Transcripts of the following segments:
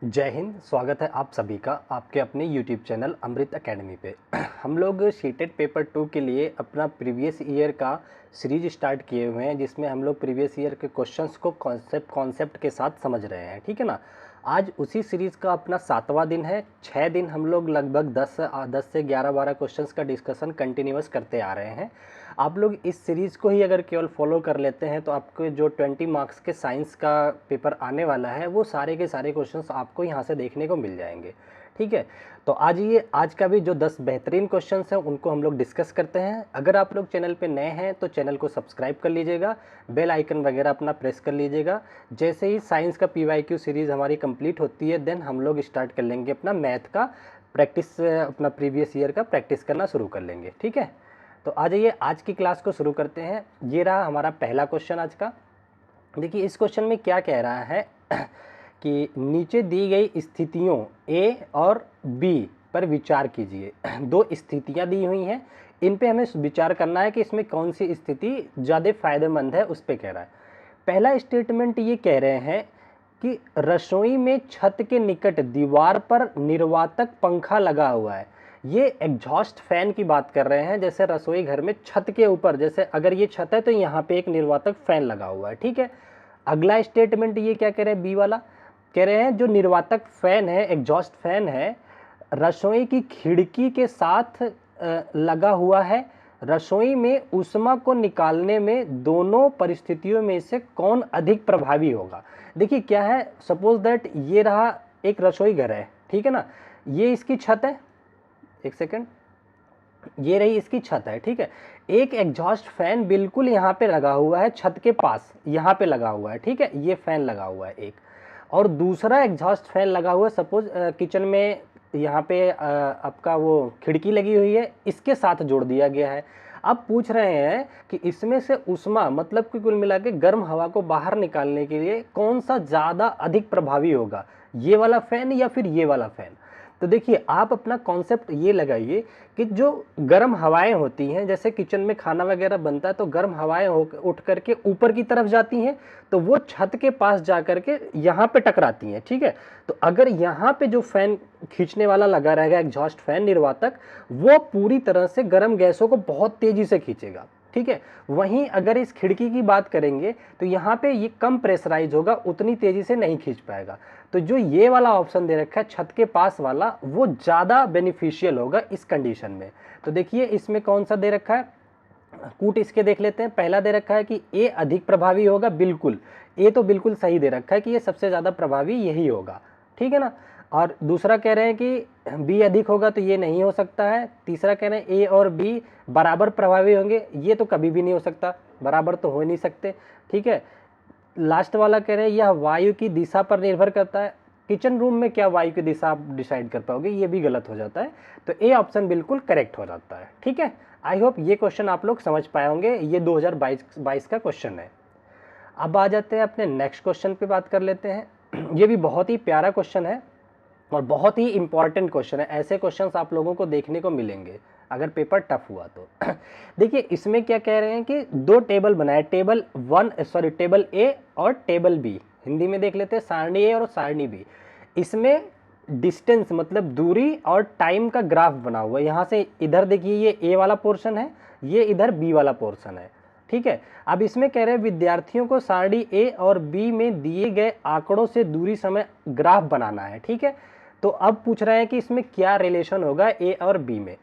जय हिंद। स्वागत है आप सभी का आपके अपने YouTube चैनल अमृत एकेडमी पे। हम लोग शीटेड पेपर 2 के लिए अपना प्रीवियस ईयर का सीरीज स्टार्ट किए हुए हैं, जिसमें हम लोग प्रीवियस ईयर के क्वेश्चंस को कॉन्सेप्ट के साथ समझ रहे हैं। ठीक है ना। आज उसी सीरीज़ का अपना 7वां दिन है। 6 दिन हम लोग लगभग 10 से 11-12 क्वेश्चंस का डिस्कशन कंटिन्यूअस करते आ रहे हैं। आप लोग इस सीरीज़ को ही अगर केवल फॉलो कर लेते हैं तो आपके जो 20 मार्क्स के साइंस का पेपर आने वाला है वो सारे के सारे क्वेश्चंस आपको यहाँ से देखने को मिल जाएंगे। ठीक है। तो आज का भी जो 10 बेहतरीन क्वेश्चंस हैं उनको हम लोग डिस्कस करते हैं। अगर आप लोग चैनल पे नए हैं तो चैनल को सब्सक्राइब कर लीजिएगा, बेल आइकन वगैरह अपना प्रेस कर लीजिएगा। जैसे ही साइंस का PYQ सीरीज़ हमारी कंप्लीट होती है देन हम लोग स्टार्ट कर लेंगे अपना मैथ का प्रैक्टिस, अपना प्रीवियस ईयर का प्रैक्टिस करना शुरू कर लेंगे। ठीक है। तो आ जाइए आज की क्लास को शुरू करते हैं। ये रहा हमारा पहला क्वेश्चन आज का। देखिए इस क्वेश्चन में क्या कह रहा है कि नीचे दी गई स्थितियों A और B पर विचार कीजिए। दो स्थितियां दी हुई हैं, इन पे हमें विचार करना है कि इसमें कौन सी स्थिति ज़्यादा फायदेमंद है, उस पे कह रहा है। पहला स्टेटमेंट ये कह रहे हैं कि रसोई में छत के निकट दीवार पर निर्वातक पंखा लगा हुआ है। ये एग्जॉस्ट फैन की बात कर रहे हैं। जैसे रसोई घर में छत के ऊपर, जैसे अगर ये छत है तो यहाँ पे एक निर्वातक फैन लगा हुआ है। ठीक है। अगला स्टेटमेंट ये क्या कह रहे हैं, बी वाला कह रहे हैं जो निर्वातक फैन है, एग्जॉस्ट फैन है, रसोई की खिड़की के साथ लगा हुआ है। रसोई में ऊष्मा को निकालने में दोनों परिस्थितियों में से कौन अधिक प्रभावी होगा। देखिए क्या है, सपोज दैट ये रहा एक रसोई घर है। ठीक है ना। ये इसकी छत है, एक सेकेंड, ये रही इसकी छत है। ठीक है। एक एग्जॉस्ट फैन बिल्कुल यहाँ पे लगा हुआ है, छत के पास यहाँ पे लगा हुआ है। ठीक है। ये फैन लगा हुआ है एक, और दूसरा एग्जॉस्ट फैन लगा हुआ है सपोज किचन में, यहाँ पे आपका वो खिड़की लगी हुई है, इसके साथ जोड़ दिया गया है। अब पूछ रहे हैं कि इसमें से ऊष्मा मतलब कि कुल मिला के गर्म हवा को बाहर निकालने के लिए कौन सा ज़्यादा अधिक प्रभावी होगा, ये वाला फैन या फिर ये वाला फैन। तो देखिए आप अपना कॉन्सेप्ट ये लगाइए कि जो गर्म हवाएं होती हैं, जैसे किचन में खाना वगैरह बनता है तो गर्म हवाएं उठ करके ऊपर की तरफ जाती हैं, तो वो छत के पास जा करके यहाँ पे टकराती हैं। ठीक है। तो अगर यहाँ पे जो फैन खींचने वाला लगा रहेगा, एग्जॉस्ट फैन निर्वातक, वो पूरी तरह से गर्म गैसों को बहुत तेजी से खींचेगा। ठीक है। वहीं अगर इस खिड़की की बात करेंगे तो यहाँ पे ये कम प्रेशराइज होगा, उतनी तेजी से नहीं खींच पाएगा। तो जो ये वाला ऑप्शन दे रखा है छत के पास वाला, वो ज़्यादा बेनिफिशियल होगा इस कंडीशन में। तो देखिए इसमें कौन सा दे रखा है, कूट इसके देख लेते हैं। पहला दे रखा है कि ए अधिक प्रभावी होगा, बिल्कुल ए तो बिल्कुल सही दे रखा है कि ये सबसे ज़्यादा प्रभावी यही होगा। ठीक है ना। और दूसरा कह रहे हैं कि बी अधिक होगा, तो ये नहीं हो सकता है। तीसरा कह रहे हैं ए और बी बराबर प्रभावी होंगे, ये तो कभी भी नहीं हो सकता, बराबर तो हो नहीं सकते। ठीक है। लास्ट वाला कह रहे हैं यह वायु की दिशा पर निर्भर करता है। किचन रूम में क्या वायु की दिशा आप डिसाइड कर पाओगे, ये भी गलत हो जाता है। तो ए ऑप्शन बिल्कुल करेक्ट हो जाता है। ठीक है। आई होप ये क्वेश्चन आप लोग समझ पाए होंगे। ये 2022 का क्वेश्चन है। अब आ जाते हैं अपने नेक्स्ट क्वेश्चन पे बात कर लेते हैं। ये भी बहुत ही प्यारा क्वेश्चन है और बहुत ही इंपॉर्टेंट क्वेश्चन है। ऐसे क्वेश्चंस आप लोगों को देखने को मिलेंगे अगर पेपर टफ हुआ तो। देखिए इसमें क्या कह रहे हैं कि दो टेबल बनाए, टेबल ए और टेबल बी। हिंदी में देख लेते हैं, सारणी ए और सारणी बी। इसमें डिस्टेंस मतलब दूरी और टाइम का ग्राफ बना हुआ है। यहाँ से इधर देखिए ये ए वाला पोर्शन है, ये इधर बी वाला पोर्शन है। ठीक है। अब इसमें कह रहे हैं विद्यार्थियों को सारणी ए और बी में दिए गए आंकड़ों से दूरी समय ग्राफ बनाना है। ठीक है। तो अब पूछ रहे हैं कि इसमें क्या रिलेशन होगा ए और बी में।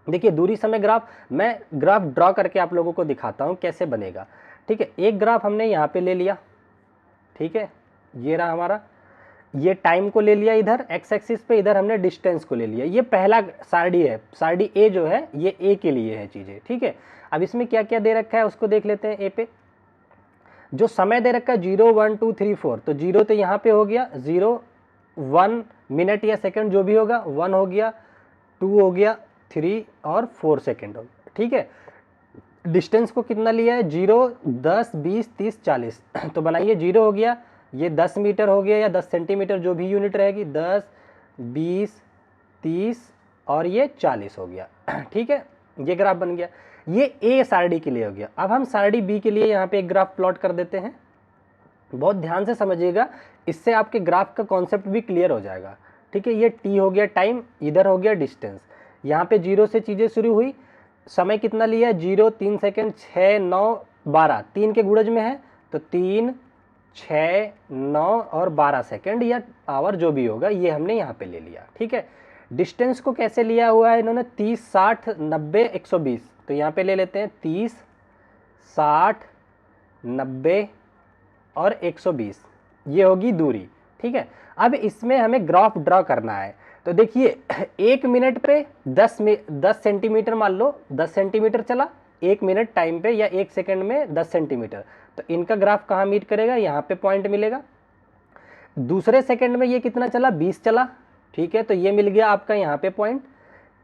देखिए दूरी समय ग्राफ, मैं ग्राफ ड्रॉ करके आप लोगों को दिखाता हूं कैसे बनेगा। ठीक है। एक ग्राफ हमने यहाँ पे ले लिया। ठीक है। ये रहा हमारा, ये टाइम को ले लिया इधर एक्स एक्सिस पे, इधर हमने डिस्टेंस को ले लिया। ये पहला सारणी है, सारणी ए जो है ये ए के लिए है चीजें। ठीक है। अब इसमें क्या क्या दे रखा है उसको देख लेते हैं। ए पे जो समय दे रखा है 0 1 2 3 4, तो 0 तो यहाँ पे हो गया, 0 1 मिनट या सेकंड जो भी होगा, 1 हो गया, 2 हो गया, 3 और 4 सेकंड हो गया। ठीक है। डिस्टेंस को कितना लिया है, 0 10 20 30 40। तो बनाइए 0 हो गया, ये 10 मीटर हो गया या 10 सेंटीमीटर जो भी यूनिट रहेगी, 10 20 30 और ये 40 हो गया। ठीक है। ये ग्राफ बन गया। ये ए सारणी के लिए हो गया। अब हम सारणी बी के लिए यहाँ पे एक ग्राफ प्लॉट कर देते हैं। बहुत ध्यान से समझिएगा, इससे आपके ग्राफ का कॉन्सेप्ट भी क्लियर हो जाएगा। ठीक है, ये t हो गया टाइम, इधर हो गया डिस्टेंस। यहाँ पे 0 से चीज़ें शुरू हुई, समय कितना लिया है 0, 3 सेकेंड, 6, 9, 12, 3 के गुणज में है तो 3, 6, 9 और 12 सेकेंड या आवर जो भी होगा ये हमने यहाँ पे ले लिया। ठीक है, डिस्टेंस को कैसे लिया हुआ है इन्होंने 30, 60, 90, 120, तो यहाँ पे ले लेते हैं 30, 60, 90 और 120, ये होगी दूरी। ठीक है, अब इसमें हमें ग्राफ ड्रॉ करना है। तो देखिए 1 मिनट पे 10 सेंटीमीटर मान लो, 10 सेंटीमीटर चला 1 मिनट टाइम पे, या 1 सेकंड में 10 सेंटीमीटर, तो इनका ग्राफ कहाँ मीट करेगा, यहाँ पे पॉइंट मिलेगा। दूसरे सेकंड में ये कितना चला 20 चला, ठीक है, तो ये मिल गया आपका यहाँ पे पॉइंट।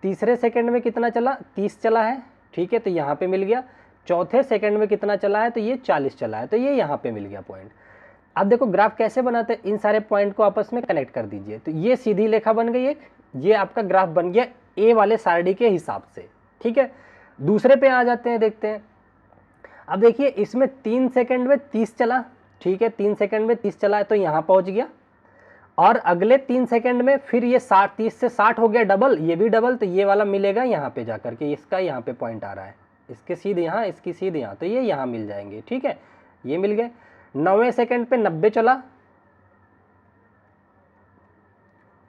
तीसरे सेकंड में कितना चला 30 चला है, ठीक है, तो यहाँ पे मिल गया। चौथे सेकंड में कितना चला है, तो ये 40 चला है, तो ये यहाँ पे मिल गया पॉइंट। अब देखो ग्राफ कैसे बनाते हैं, इन सारे पॉइंट को आपस में कनेक्ट कर दीजिए, तो ये सीधी रेखा बन गई एक, ये आपका ग्राफ बन गया ए वाले सारणी के हिसाब से। ठीक है, दूसरे पे आ जाते हैं, देखते हैं। अब देखिए इसमें 3 सेकंड में 30 चला, ठीक है, 3 सेकंड में 30 चला है तो यहाँ पहुँच गया, और अगले 3 सेकंड में फिर ये 60, 30 से 60 हो गया डबल, ये भी डबल, तो ये वाला मिलेगा यहाँ पे जाकर के, इसका यहाँ पे पॉइंट आ रहा है, इसके सीधे यहाँ, इसकी सीधे यहाँ, तो ये यहाँ मिल जाएंगे। ठीक है, ये मिल गए। 9वें सेकंड पे 90 चला,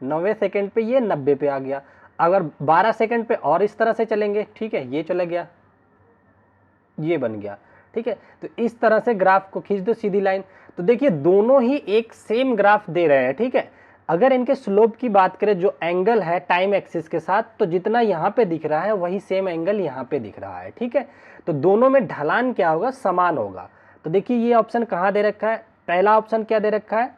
9वें सेकंड पे ये 90 पे आ गया। अगर 12 सेकंड पे और इस तरह से चलेंगे, ठीक है, ये चला गया, ये बन गया। ठीक है, तो इस तरह से ग्राफ को खींच दो सीधी लाइन। तो देखिए दोनों ही एक सेम ग्राफ दे रहे हैं। ठीक है, अगर इनके स्लोप की बात करें, जो एंगल है टाइम एक्सिस के साथ, तो जितना यहाँ पे दिख रहा है वही सेम एंगल यहाँ पे दिख रहा है। ठीक है, तो दोनों में ढलान क्या होगा, समान होगा। तो देखिए ये ऑप्शन कहाँ दे रखा है, पहला ऑप्शन क्या दे रखा है,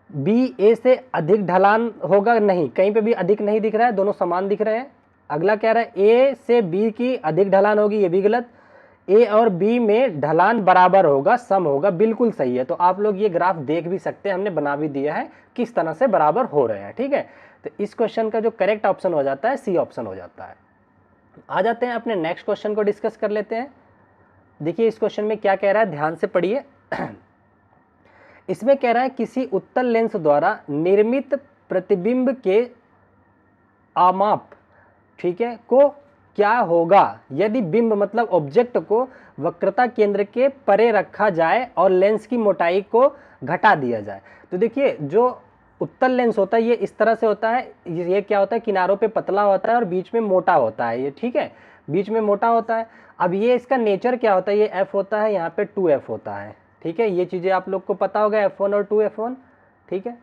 बी ए से अधिक ढलान होगा, नहीं, कहीं पे भी अधिक नहीं दिख रहा है, दोनों समान दिख रहे हैं। अगला क्या रहा है, ए से बी की अधिक ढलान होगी, ये भी गलत। ए और बी में ढलान बराबर होगा, सम होगा, बिल्कुल सही है। तो आप लोग ये ग्राफ देख भी सकते हैं, हमने बना भी दिया है किस तरह से बराबर हो रहे हैं। ठीक है, तो इस क्वेश्चन का जो करेक्ट ऑप्शन हो जाता है सी ऑप्शन हो जाता है। आ जाते हैं अपने नेक्स्ट क्वेश्चन को डिस्कस कर लेते हैं। देखिए इस क्वेश्चन में क्या कह रहा है, ध्यान से पढ़िए। इसमें कह रहा है किसी उत्तल लेंस द्वारा निर्मित प्रतिबिंब के आमाप, ठीक है, को क्या होगा यदि बिंब मतलब ऑब्जेक्ट को वक्रता केंद्र के परे रखा जाए और लेंस की मोटाई को घटा दिया जाए। तो देखिए जो उत्तल लेंस होता है ये इस तरह से होता है, ये क्या होता है, किनारों पे पतला होता है और बीच में मोटा होता है ये। ठीक है, बीच में मोटा होता है। अब ये इसका नेचर क्या होता है, ये एफ होता है, यहाँ पे 2f होता है। ठीक है, ये चीज़ें आप लोग को पता होगा, f1 और 2f1। ठीक है,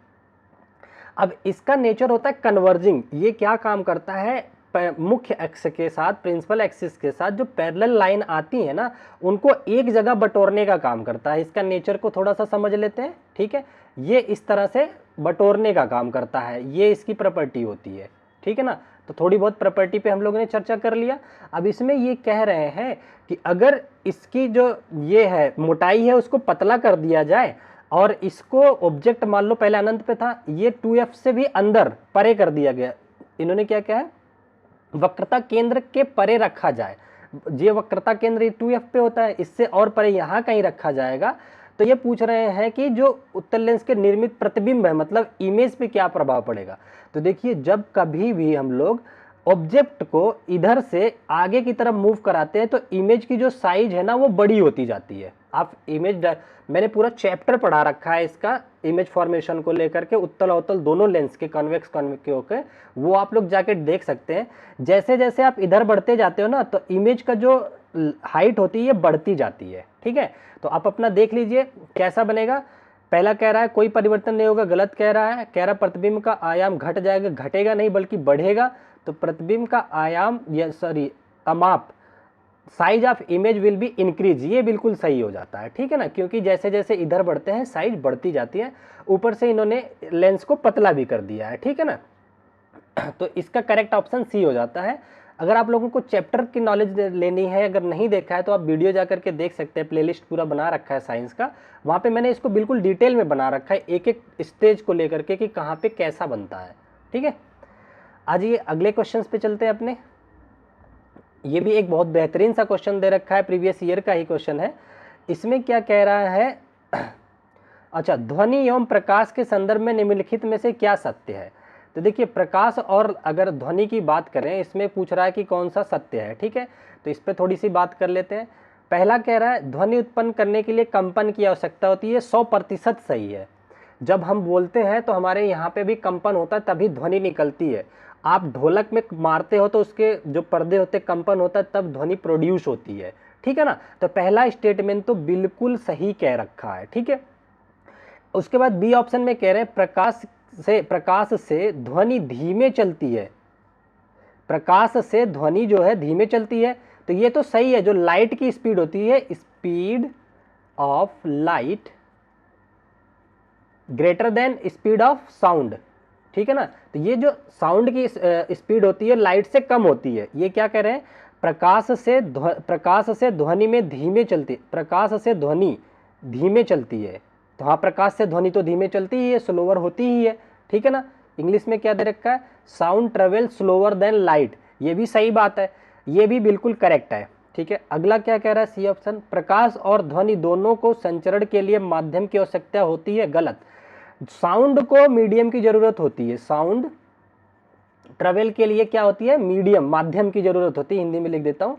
अब इसका नेचर होता है कन्वर्जिंग। ये क्या काम करता है, मुख्य एक्स के साथ, प्रिंसिपल एक्सिस के साथ जो पैरेलल लाइन आती है ना, उनको एक जगह बटोरने का काम करता है। इसका नेचर को थोड़ा सा समझ लेते हैं। ठीक है, ये इस तरह से बटोरने का काम करता है, ये इसकी प्रॉपर्टी होती है। ठीक है ना, तो थोड़ी बहुत प्रॉपर्टी पे हम लोगों ने चर्चा कर लिया। अब इसमें ये कह रहे हैं कि अगर इसकी जो ये है मोटाई है उसको पतला कर दिया जाए और इसको ऑब्जेक्ट मान लो पहले अनंत पे था, ये 2f से भी अंदर परे कर दिया गया। इन्होंने क्या कहा है, वक्रता केंद्र के परे रखा जाए। ये वक्रता केंद्र 2f पे होता है, इससे और परे यहाँ कहीं रखा जाएगा। तो ये पूछ रहे हैं कि जो उत्तल लेंस के निर्मित प्रतिबिंब है, मतलब इमेज पे क्या प्रभाव पड़ेगा। तो देखिए जब कभी भी हम लोग ऑब्जेक्ट को इधर से आगे की तरफ मूव कराते हैं तो इमेज की जो साइज है ना वो बड़ी होती जाती है। आप इमेज, मैंने पूरा चैप्टर पढ़ा रखा है इसका, इमेज फॉर्मेशन को लेकर के, उत्तल अवतल दोनों लेंस के, कॉन्वेक्स कॉन्वेक्टिव के, वो आप लोग जाके देख सकते हैं। जैसे जैसे आप इधर बढ़ते जाते हो ना तो इमेज का जो हाइट होती है ये बढ़ती जाती है। ठीक है, तो आप अपना देख लीजिए कैसा बनेगा। पहला कह रहा है कोई परिवर्तन नहीं होगा, गलत कह रहा है। कह रहा प्रतिबिंब का आयाम घट जाएगा, घटेगा नहीं बल्कि बढ़ेगा। तो प्रतिबिंब का आयाम या अमाप, size of image will be increase, ये बिल्कुल सही हो जाता है। ठीक है ना, क्योंकि जैसे जैसे इधर बढ़ते हैं साइज बढ़ती जाती है। ऊपर से इन्होंने लेंस को पतला भी कर दिया है। ठीक है ना, तो इसका करेक्ट ऑप्शन सी हो जाता है। अगर आप लोगों को चैप्टर की नॉलेज लेनी है, अगर नहीं देखा है तो आप वीडियो जा करके देख सकते हैं, प्लेलिस्ट पूरा बना रखा है साइंस का, वहाँ पे मैंने इसको बिल्कुल डिटेल में बना रखा है, एक एक स्टेज को लेकर के कि कहाँ पे कैसा बनता है। ठीक है, आज ये अगले क्वेश्चंस पे चलते हैं अपने। ये भी एक बहुत बेहतरीन सा क्वेश्चन दे रखा है, प्रीवियस ईयर का ही क्वेश्चन है। इसमें क्या कह रहा है, अच्छा, ध्वनि एवं प्रकाश के संदर्भ में निम्नलिखित में से क्या सत्य है? तो देखिए, प्रकाश और अगर ध्वनि की बात करें, इसमें पूछ रहा है कि कौन सा सत्य है। ठीक है, तो इस पर थोड़ी सी बात कर लेते हैं। पहला कह रहा है ध्वनि उत्पन्न करने के लिए कंपन की आवश्यकता होती है, 100% सही है। जब हम बोलते हैं तो हमारे यहाँ पे भी कंपन होता है, तभी ध्वनि निकलती है। आप ढोलक में मारते हो तो उसके जो पर्दे होते हैं कंपन होता है, तब ध्वनि प्रोड्यूस होती है। ठीक है ना, तो पहला स्टेटमेंट तो बिल्कुल सही कह रखा है। ठीक है, उसके बाद बी ऑप्शन में कह रहे हैं प्रकाश से ध्वनि धीमे चलती है, प्रकाश से ध्वनि जो है धीमे चलती है। तो ये तो सही है, जो लाइट की स्पीड होती है, speed of light greater than speed of sound. ठीक है ना, तो ये जो साउंड की स्पीड होती है लाइट से कम होती है। ये क्या कह रहे हैं, प्रकाश से ध्वनि में धीमे चलती, प्रकाश से ध्वनि धीमे चलती है। तो हाँ, प्रकाश से ध्वनि तो धीमे चलती ही है, स्लोअर होती ही है। ठीक है ना, इंग्लिश में क्या दे रखा है, sound travel slower then light. ये भी सही बात है, ये भी बिल्कुल करेक्ट है। ठीक है, अगला क्या कह रहा है, सी ऑप्शन, प्रकाश और ध्वनि दोनों को संचरण के लिए माध्यम की आवश्यकता होती है। गलत, साउंड को मीडियम की जरूरत होती है, साउंड ट्रेवल के लिए क्या होती है, मीडियम, माध्यम की जरूरत होती है। हिंदी में लिख देता हूं,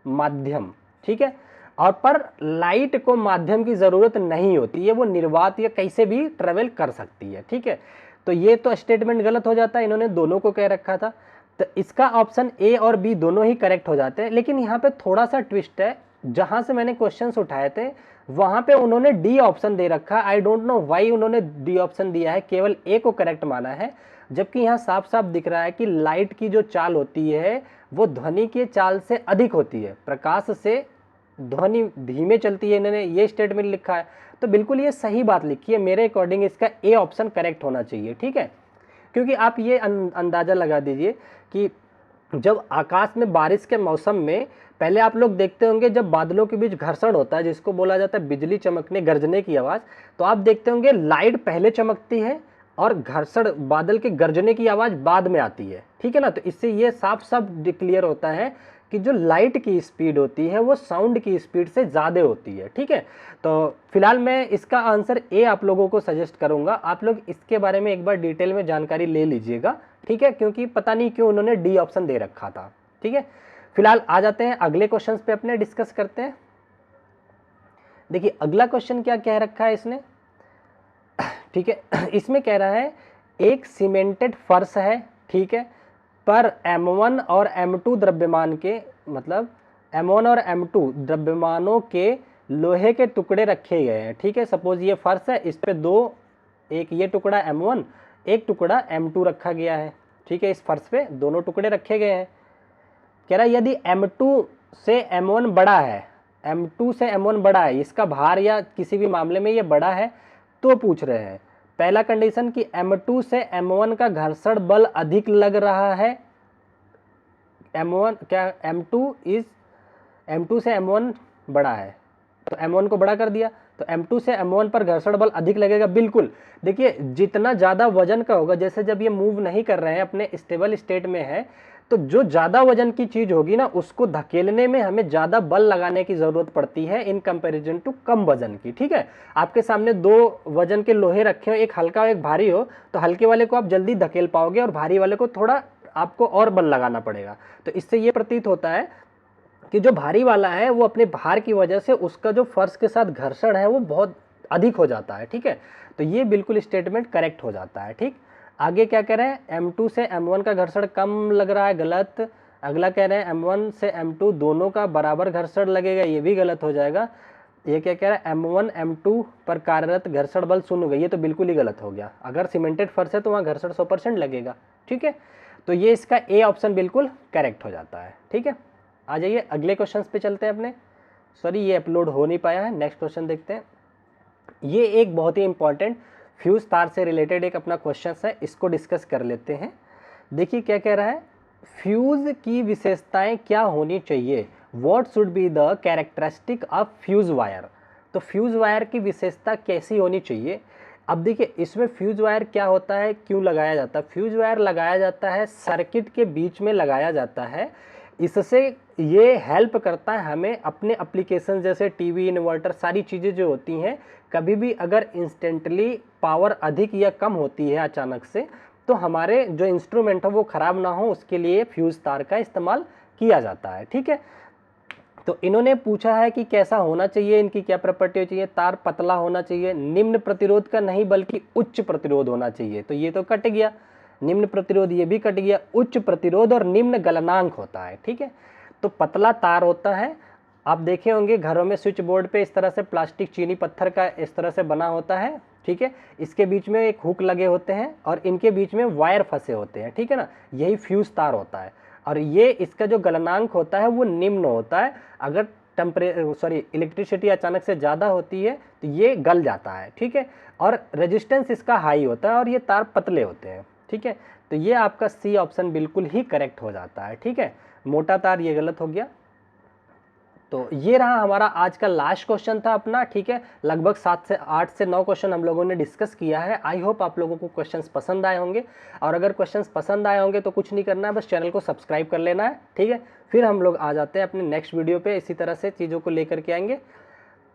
माध्यम। ठीक है, और पर लाइट को माध्यम की जरूरत नहीं होती है, वो निर्वात या कैसे भी ट्रेवल कर सकती है। ठीक है, तो ये तो स्टेटमेंट गलत हो जाता है, इन्होंने दोनों को कह रखा था। तो इसका ऑप्शन ए और बी दोनों ही करेक्ट हो जाते हैं। लेकिन यहाँ पे थोड़ा सा ट्विस्ट है, जहां से मैंने क्वेश्चंस उठाए थे वहां पे उन्होंने डी ऑप्शन दे रखा। आई डोंट नो व्हाई उन्होंने डी ऑप्शन दिया है, केवल ए को करेक्ट माना है। जबकि यहाँ साफ साफ दिख रहा है कि लाइट की जो चाल होती है वो ध्वनि के चाल से अधिक होती है, प्रकाश से ध्वनि धीमे चलती है, इन्होंने ये स्टेटमेंट लिखा है। तो बिल्कुल ये सही बात लिखी है, मेरे अकॉर्डिंग इसका ए ऑप्शन करेक्ट होना चाहिए। ठीक है, क्योंकि आप ये अंदाजा लगा दीजिए कि जब आकाश में बारिश के मौसम में पहले आप लोग देखते होंगे, जब बादलों के बीच घर्षण होता है, जिसको बोला जाता है बिजली चमकने गरजने की आवाज़, तो आप देखते होंगे लाइट पहले चमकती है और घर्षण बादल के गरजने की आवाज़ बाद में आती है। ठीक है ना, तो इससे ये साफ साफ क्लियर होता है कि जो लाइट की स्पीड होती है वो साउंड की स्पीड से ज़्यादा होती है। ठीक है, तो फिलहाल मैं इसका आंसर ए आप लोगों को सजेस्ट करूंगा। आप लोग इसके बारे में एक बार डिटेल में जानकारी ले लीजिएगा। ठीक है, क्योंकि पता नहीं क्यों उन्होंने डी ऑप्शन दे रखा था। ठीक है, फिलहाल आ जाते हैं अगले क्वेश्चन पे, अपने डिस्कस करते हैं। देखिए अगला क्वेश्चन क्या कह रखा है इसने। ठीक है, इसमें कह रहा है एक सीमेंटेड फर्श है, ठीक है, पर M1 और M2 द्रव्यमान के, मतलब M1 और M2 द्रव्यमानों के लोहे के टुकड़े रखे गए हैं। ठीक है, सपोज ये फर्श है, इस पे दो, एक ये टुकड़ा M1, एक टुकड़ा M2 रखा गया है। ठीक है, इस फर्श पे दोनों टुकड़े रखे गए हैं। कह रहा है यदि M2 से M1 बड़ा है, M2 से M1 बड़ा है, इसका भार या किसी भी मामले में ये बड़ा है, तो पूछ रहे हैं पहला कंडीशन कि M2 से M1 का घर्षण बल अधिक लग रहा है। M1 क्या, M2 से M1 बड़ा है, तो M1 को बड़ा कर दिया, तो M2 से M1 पर घर्षण बल अधिक लगेगा। बिल्कुल, देखिए जितना ज़्यादा वजन का होगा, जैसे जब ये मूव नहीं कर रहे हैं, अपने स्टेबल स्टेट में है, तो जो ज़्यादा वजन की चीज़ होगी ना, उसको धकेलने में हमें ज़्यादा बल लगाने की ज़रूरत पड़ती है इन कंपैरिजन टू कम वजन की। ठीक है, आपके सामने दो वजन के लोहे रखे हो, एक हल्का और एक भारी हो, तो हल्के वाले को आप जल्दी धकेल पाओगे और भारी वाले को थोड़ा आपको और बल लगाना पड़ेगा। तो इससे ये प्रतीत होता है कि जो भारी वाला है वो अपने भार की वजह से उसका जो फर्श के साथ घर्षण है वो बहुत अधिक हो जाता है। ठीक है, तो ये बिल्कुल स्टेटमेंट करेक्ट हो जाता है। ठीक, आगे क्या कह रहे हैं, M2 से M1 का घर्षण कम लग रहा है, गलत। अगला कह रहे हैं M1 से M2 दोनों का बराबर घर्षण लगेगा, ये भी गलत हो जाएगा। ये क्या कह रहा है, M1 M2 पर कार्यरत घर्षण बल 0 होगा, ये तो बिल्कुल ही गलत हो गया। अगर सीमेंटेड फर्श है तो वहाँ घर्षण 100% लगेगा। ठीक है, तो ये इसका ए ऑप्शन बिल्कुल करेक्ट हो जाता है। ठीक है, आ जाइए अगले क्वेश्चन पे चलते हैं अपने। सॉरी, ये अपलोड हो नहीं पाया है, नेक्स्ट क्वेश्चन देखते हैं। ये एक बहुत ही इंपॉर्टेंट फ्यूज तार से रिलेटेड एक अपना क्वेश्चन है, इसको डिस्कस कर लेते हैं। देखिए क्या कह रहा है, फ्यूज की विशेषताएं क्या होनी चाहिए, what should be the characteristic of fuse wire. तो फ्यूज वायर की विशेषता कैसी होनी चाहिए। अब देखिए इसमें फ्यूज वायर क्या होता है, क्यों लगाया जाता है। फ्यूज वायर लगाया जाता है सर्किट के बीच में लगाया जाता है, इससे ये हेल्प करता है हमें अपने एप्लीकेशन जैसे टीवी, इन्वर्टर, सारी चीज़ें जो होती हैं, कभी भी अगर इंस्टेंटली पावर अधिक या कम होती है अचानक से, तो हमारे जो इंस्ट्रूमेंट है वो ख़राब ना हो, उसके लिए फ्यूज़ तार का इस्तेमाल किया जाता है। ठीक है, तो इन्होंने पूछा है कि कैसा होना चाहिए, इनकी क्या प्रॉपर्टी चाहिए। तार पतला होना चाहिए, निम्न प्रतिरोध का नहीं बल्कि उच्च प्रतिरोध होना चाहिए। तो ये तो कट गया, निम्न प्रतिरोध ये भी कट गया। उच्च प्रतिरोध और निम्न गलनांक होता है। ठीक है, तो पतला तार होता है, आप देखे होंगे घरों में स्विच बोर्ड पे इस तरह से प्लास्टिक चीनी पत्थर का इस तरह से बना होता है। ठीक है, इसके बीच में एक हुक लगे होते हैं और इनके बीच में वायर फंसे होते हैं। ठीक है ना, यही फ्यूज तार होता है। और ये इसका जो गलनांक होता है वो निम्न होता है। अगर इलेक्ट्रिसिटी अचानक से ज़्यादा होती है तो ये गल जाता है। ठीक है, और रेजिस्टेंस इसका हाई होता है और ये तार पतले होते हैं। ठीक है, तो ये आपका सी ऑप्शन बिल्कुल ही करेक्ट हो जाता है। ठीक है, मोटा तार ये गलत हो गया। तो ये रहा हमारा आज का लास्ट क्वेश्चन था अपना। ठीक है, लगभग 8 से 9 क्वेश्चन हम लोगों ने डिस्कस किया है। आई होप आप लोगों को क्वेश्चंस पसंद आए होंगे, और अगर क्वेश्चंस पसंद आए होंगे तो कुछ नहीं करना है, बस चैनल को सब्सक्राइब कर लेना है। ठीक है, फिर हम लोग आ जाते हैं अपने नेक्स्ट वीडियो पे, इसी तरह से चीज़ों को लेकर के आएंगे।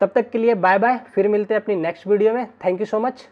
तब तक के लिए बाय बाय, फिर मिलते हैं अपनी नेक्स्ट वीडियो में। Thank you so much.